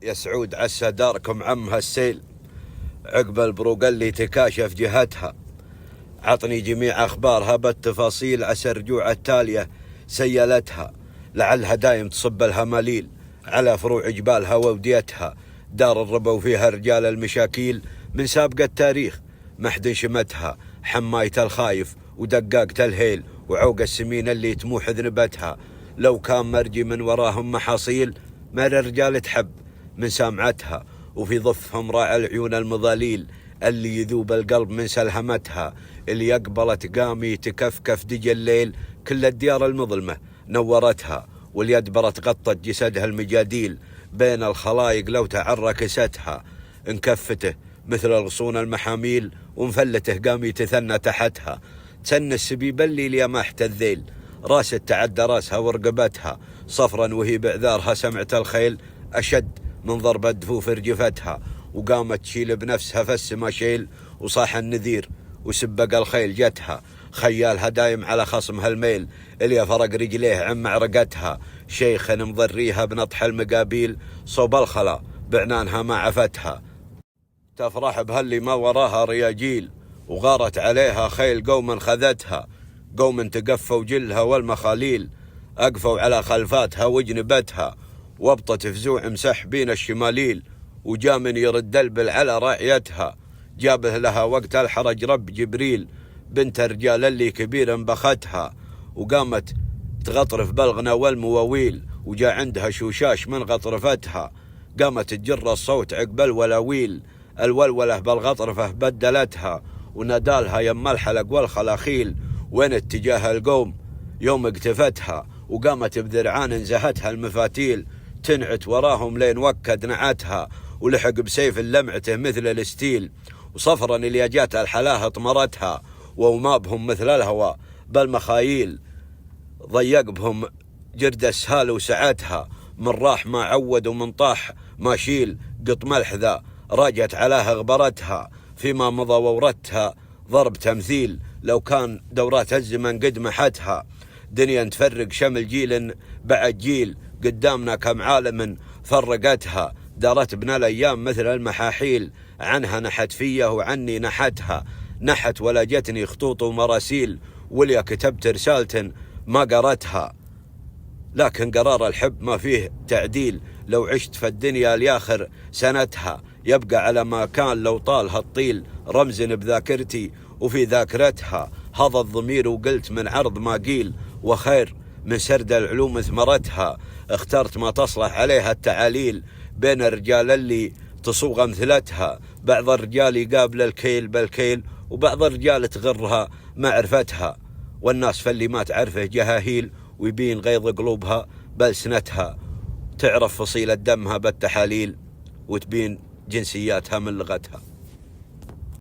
يا سعود عسى داركم عمها السيل، عقب البروق اللي تكاشف جهتها. عطني جميع أخبارها بالتفاصيل، عسى الرجوع التالية سيلتها. لعلها دايم تصب الهماليل على فروع جبالها ووديتها. دار الربا وفيها رجال المشاكيل، من سابق التاريخ محد شمتها. حماية الخايف ودقاقة الهيل وعوق السمين اللي تموح ذنبتها. لو كان مرجي من وراهم محاصيل، ما الرجال تحب من سامعتها. وفي ضفهم راعي العيون المضاليل اللي يذوب القلب من سلهمتها. اللي أقبلت قامي تكفكف دج الليل، كل الديار المظلمة نورتها. واليد برت غطت جسدها المجاديل، بين الخلايق لو تعرى كستها. انكفته مثل الغصون المحاميل، ومفلته قامي تثنى تحتها. تسنى السبيب اللي ليماحت الذيل، راس تعدى راسها ورقبتها. صفرا وهي بعذارها سمعت الخيل أشد من ضرب الدفوف رجفتها. وقامت تشيل بنفسها فالسما شيل، وصاح النذير وسبق الخيل جتها. خيالها دايم على خصمها الميل، اللي فرق رجليه عن معرقتها. شيخ مضريها بنطح المقابيل، صوب الخلا بعنانها ما عفتها. تفرح بهاللي ما وراها رياجيل، وغارت عليها خيل قوم خذتها. قوم تقفوا جلها والمخاليل، أقفوا على خلفاتها وجنبتها. وابطت فزوع مسحبين الشماليل، وجا من يرد البل على راعيتها. جابه لها وقت الحرج رب جبريل، بنت الرجال اللي كبير انبختها. وقامت تغطرف بالغنى والمواويل، وجا عندها شوشاش من غطرفتها. قامت تجر الصوت عقب الولاويل، الولولة بالغطرفة بدلتها. ونادالها يم الحلق والخلاخيل، وين اتجاه القوم يوم اقتفتها. وقامت بذرعان انزهتها المفاتيل، تنعت وراهم لين وكد نعتها. ولحق بسيف لمعته مثل الستيل، وصفرا اللي جات الحلاها طمرتها. وما بهم مثل الهوى بالمخايل، ضيق بهم جرد السهال وسعتها. من راح ما عود ومن طاح ما شيل، قط ملح ذا راجت عليها غبرتها. فيما مضى وورتها ضرب تمثيل، لو كان دورات الزمن قد محتها. دنيا تفرق شمل جيل بعد جيل، قدامنا كم عالم فرقتها. دارت بنا الأيام مثل المحاحيل، عنها نحت فيه وعني نحتها. نحت ولا جتني خطوط ومراسيل، وليا كتبت رسالة ما قرتها. لكن قرار الحب ما فيه تعديل، لو عشت في الدنيا لآخر سنتها. يبقى على ما كان لو طال هالطيل، رمز بذاكرتي وفي ذاكرتها. هذا الضمير وقلت من عرض ما قيل، وخير من سرد العلوم ثمرتها. اخترت ما تصلح عليها التعاليل، بين الرجال اللي تصوغ امثلتها. بعض الرجال يقابل الكيل بالكيل، وبعض الرجال تغرها معرفتها. والناس فاللي ما تعرفه جهاهيل، ويبين غيظ قلوبها بلسنتها. تعرف فصيلة دمها بالتحاليل، وتبين جنسياتها من لغتها.